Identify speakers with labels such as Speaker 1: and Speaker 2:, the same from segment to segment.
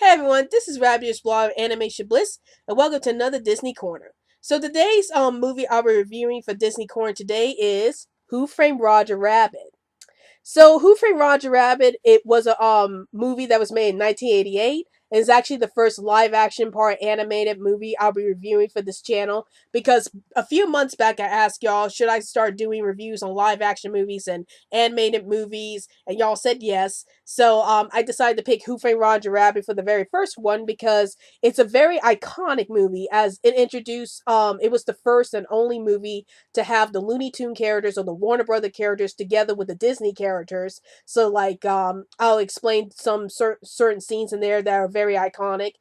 Speaker 1: Hey everyone, this is Rabius Blog of Animation Bliss, and welcome to another Disney Corner. So today's movie I'll be reviewing for Disney Corner today is Who Framed Roger Rabbit. So, Who Framed Roger Rabbit? It was a movie that was made in 1988. And it's actually the first live action part animated movie I'll be reviewing for this channel because a few months back I asked y'all should I start doing reviews on live action movies and animated movies, and y'all said yes. So I decided to pick Who Framed Roger Rabbit for the very first one because it's a very iconic movie as it introduced it was the first and only movie to have the Looney Tune characters or the Warner Brother characters together with the Disney characters. So like I'll explain some certain scenes in there that are very iconic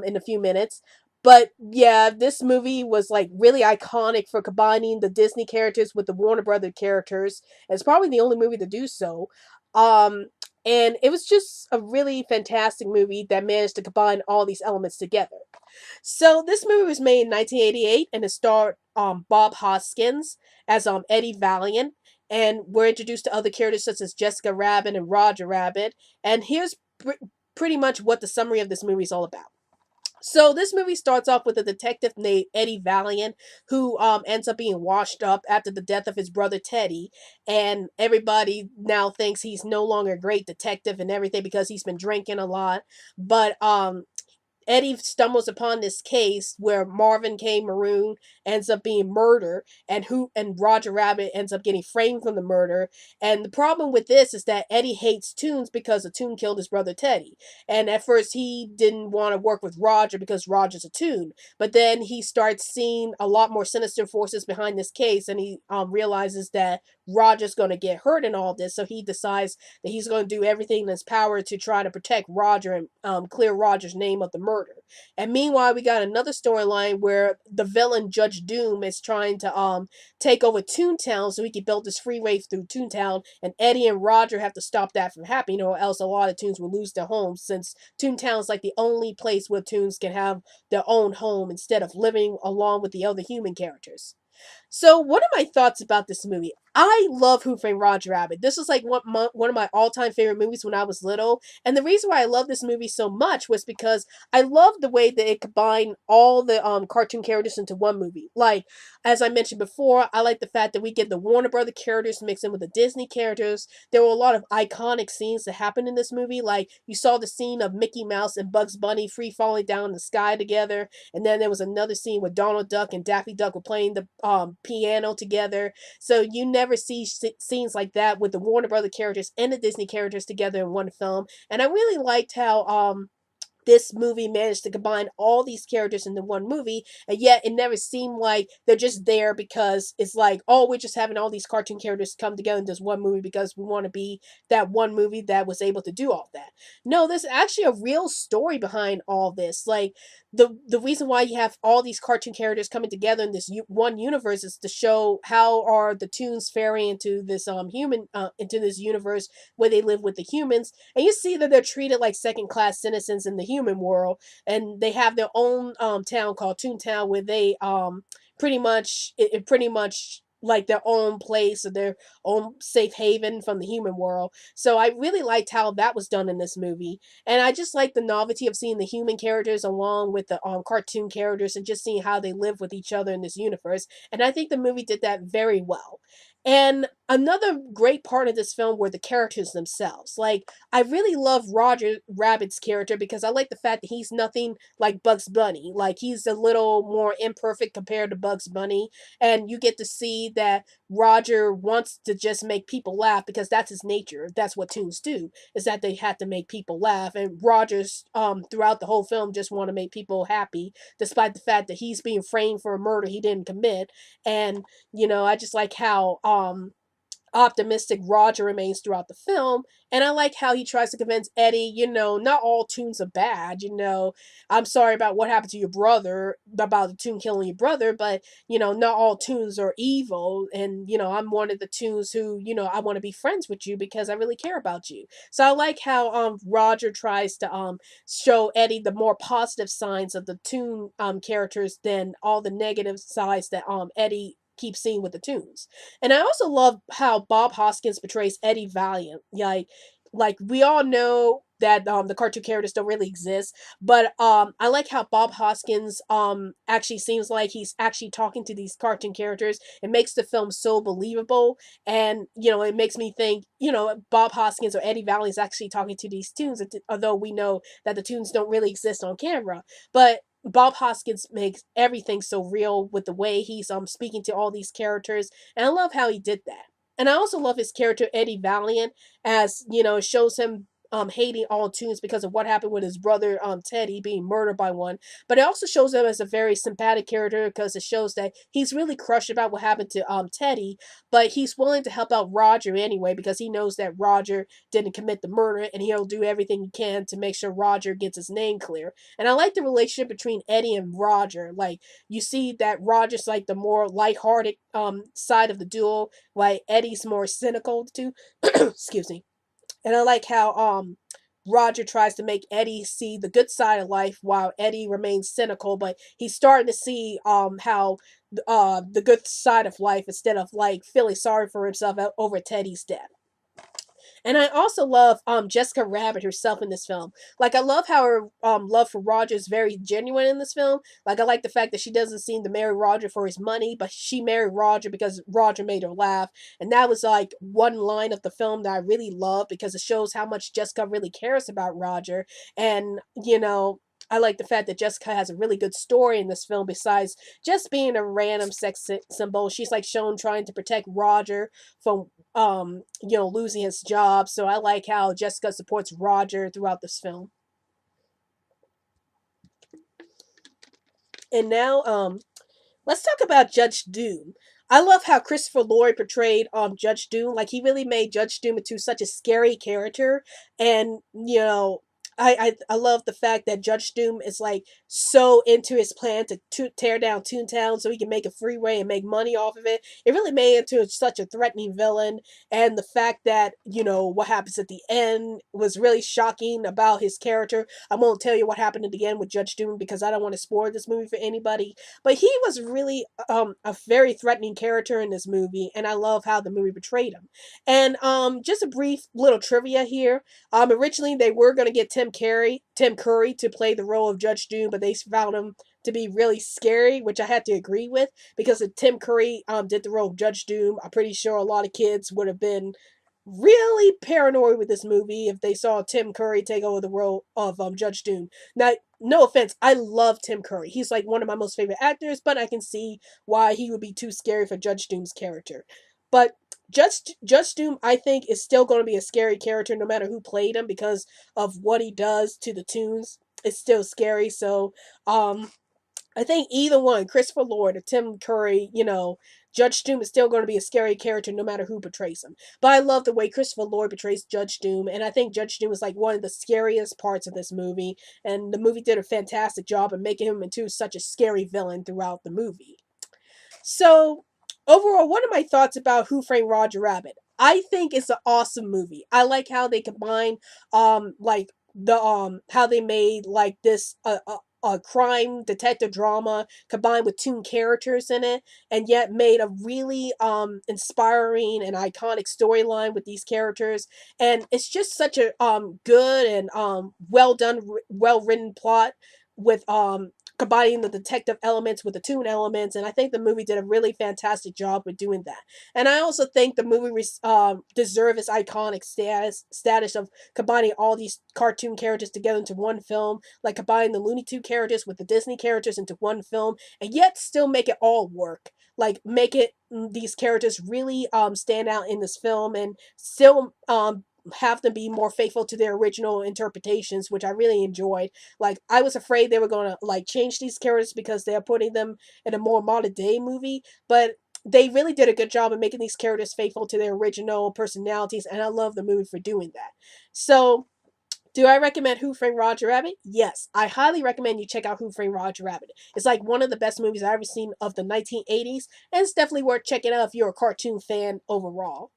Speaker 1: in a few minutes. But yeah, this movie was like really iconic for combining the Disney characters with the Warner Brother characters. It's probably the only movie to do so. Um and it was just a really fantastic movie that managed to combine all these elements together. So this movie was made in 1988 and it starred Bob Hoskins as Eddie Valiant, and we're introduced to other characters such as Jessica Rabbit and Roger Rabbit. And here's pretty much what the summary of this movie is all about. So this movie starts off with a detective named Eddie Valiant who ends up being washed up after the death of his brother Teddy, and everybody now thinks he's no longer a great detective and everything because he's been drinking a lot. But Eddie stumbles upon this case where Marvin K. Maroon ends up being murdered, and Roger Rabbit ends up getting framed from the murder. And the problem with this is that Eddie hates Toons because a Toon killed his brother Teddy. And at first he didn't want to work with Roger because Roger's a Toon. But then he starts seeing a lot more sinister forces behind this case, and he realizes that Roger's going to get hurt in all this. So he decides that he's going to do everything in his power to try to protect Roger and clear Roger's name of the murder. And meanwhile, we got another storyline where the villain Judge Doom is trying to take over Toontown so he can build this freeway through Toontown, and Eddie and Roger have to stop that from happening, or else a lot of Toons will lose their homes, since Toontown's like the only place where Toons can have their own home instead of living along with the other human characters. So, what are my thoughts about this movie? I love Who Framed Roger Rabbit. This was like one of my all-time favorite movies when I was little, and the reason why I love this movie so much was because I love the way that it combined all the cartoon characters into one movie. Like as I mentioned before, I like the fact that we get the Warner Brother characters mixed in with the Disney characters. There were a lot of iconic scenes that happened in this movie. Like you saw the scene of Mickey Mouse and Bugs Bunny free falling down the sky together, and then there was another scene where Donald Duck and Daffy Duck were playing the piano together. So you never see scenes like that with the Warner Brother characters and the Disney characters together in one film. And I really liked how this movie managed to combine all these characters into one movie, and yet it never seemed like they're just there because it's like, oh, we're just having all these cartoon characters come together in this one movie because we want to be that one movie that was able to do all that. No, there's actually a real story behind all this. Like the reason why you have all these cartoon characters coming together in this one universe is to show how are the Toons faring into this human into this universe where they live with the humans, and you see that they're treated like second class citizens in the human world, and they have their own town called Toontown where they it pretty much like their own place or their own safe haven from the human world. So I really liked how that was done in this movie, and I just like the novelty of seeing the human characters along with the cartoon characters and just seeing how they live with each other in this universe. And I think the movie did that very well. And another great part of this film were the characters themselves. Like, I really love Roger Rabbit's character because I like the fact that he's nothing like Bugs Bunny. Like, he's a little more imperfect compared to Bugs Bunny. And you get to see that Roger wants to just make people laugh because that's his nature. That's what Toons do, is that they have to make people laugh. And Roger's, throughout the whole film, just want to make people happy, despite the fact that he's being framed for a murder he didn't commit. And I just like how optimistic Roger remains throughout the film. And I like how he tries to convince Eddie, not all Toons are bad. I'm sorry about what happened to your brother, about the Toon killing your brother, but, not all Toons are evil. And, I'm one of the Toons who, I want to be friends with you because I really care about you. So I like how Roger tries to show Eddie the more positive signs of the Toon characters than all the negative sides that Eddie keeps seeing with the Toons. And I also love how Bob Hoskins portrays Eddie Valiant. Like, like we all know that the cartoon characters don't really exist, but I like how Bob Hoskins actually seems like he's actually talking to these cartoon characters. It makes the film so believable, and it makes me think Bob Hoskins or Eddie Valley is actually talking to these tunes, although we know that the tunes don't really exist on camera. But Bob Hoskins makes everything so real with the way he's speaking to all these characters, and I love how he did that. And I also love his character Eddie Valiant, as it shows him hating all tunes because of what happened with his brother Teddy being murdered by one. But it also shows him as a very sympathetic character because it shows that he's really crushed about what happened to Teddy, but he's willing to help out Roger anyway because he knows that Roger didn't commit the murder, and he'll do everything he can to make sure Roger gets his name clear. And I like the relationship between Eddie and Roger. Like, you see that Roger's like the more lighthearted side of the duo, like Eddie's more cynical too. Excuse me. And I like how Roger tries to make Eddie see the good side of life while Eddie remains cynical, but he's starting to see how the good side of life, instead of like feeling sorry for himself over Teddy's death. And I also love Jessica Rabbit herself in this film. Like, I love how her love for Roger is very genuine in this film. Like, I like the fact that she doesn't seem to marry Roger for his money, but she married Roger because Roger made her laugh. And that was like one line of the film that I really love because it shows how much Jessica really cares about Roger. And I like the fact that Jessica has a really good story in this film besides just being a random sex symbol. She's like shown trying to protect Roger from losing his job. So I like how Jessica supports Roger throughout this film. And now let's talk about Judge Doom. I love how Christopher Lloyd portrayed Judge Doom. Like, he really made Judge Doom into such a scary character, and I love the fact that Judge Doom is like so into his plan to tear down Toontown so he can make a freeway and make money off of it. It really made him into such a threatening villain, and the fact that what happens at the end was really shocking about his character. I won't tell you what happened at the end with Judge Doom because I don't want to spoil this movie for anybody, but he was really a very threatening character in this movie, and I love how the movie portrayed him. And just a brief little trivia here. Originally they were going to get Tim Curry to play the role of Judge Doom, but they found him to be really scary, which I had to agree with because if Tim Curry did the role of Judge Doom, I'm pretty sure a lot of kids would have been really paranoid with this movie if they saw Tim Curry take over the role of Judge Doom. Now, no offense, I love Tim Curry. He's like one of my most favorite actors, but I can see why he would be too scary for Judge Doom's character. But Judge Doom, I think, is still going to be a scary character no matter who played him because of what he does to the tunes. It's still scary. So, I think either one, Christopher Lloyd or Tim Curry, Judge Doom is still going to be a scary character no matter who portrays him. But I love the way Christopher Lloyd portrays Judge Doom, and I think Judge Doom is like one of the scariest parts of this movie, and the movie did a fantastic job of making him into such a scary villain throughout the movie. So, overall, what are my thoughts about Who Framed Roger Rabbit? I think it's an awesome movie. I like how they combine, like the how they made like this a crime detective drama combined with two characters in it, and yet made a really inspiring and iconic storyline with these characters. And it's just such a good and well done, well written plot with combining the detective elements with the tune elements, and I think the movie did a really fantastic job with doing that. And I also think the movie deserves its iconic status of combining all these cartoon characters together into one film, like combining the Looney Tunes characters with the Disney characters into one film, and yet still make it all work. Like, make it these characters really stand out in this film, and still have them be more faithful to their original interpretations, which I really enjoyed. Like, I was afraid they were gonna like change these characters because they're putting them in a more modern day movie, but they really did a good job of making these characters faithful to their original personalities, and I love the movie for doing that. So, do I recommend Who Framed Roger Rabbit? Yes, I highly recommend you check out Who Framed Roger Rabbit. It's like one of the best movies I've ever seen of the 1980s, and it's definitely worth checking out if you're a cartoon fan overall.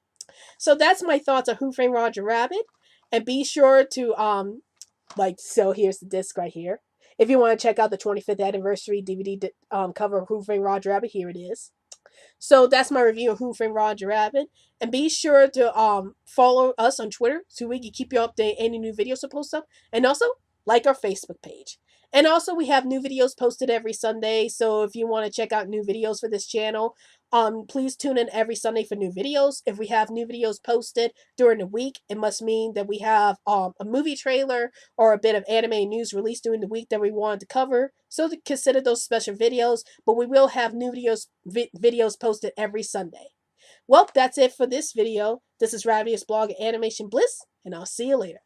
Speaker 1: So that's my thoughts on Who Framed Roger Rabbit, and be sure to so here's the disc right here. If you want to check out the 25th anniversary DVD cover of Who Framed Roger Rabbit, here it is. So that's my review of Who Framed Roger Rabbit. And be sure to follow us on Twitter so we can keep you updated any new videos to post up. And also like our Facebook page. And also we have new videos posted every Sunday. So if you want to check out new videos for this channel, please tune in every Sunday for new videos. If we have new videos posted during the week, it must mean that we have a movie trailer or a bit of anime news released during the week that we wanted to cover. So to consider those special videos, but we will have new videos posted every Sunday. Well, that's it for this video. This is Ravious Blog Animation Bliss, and I'll see you later.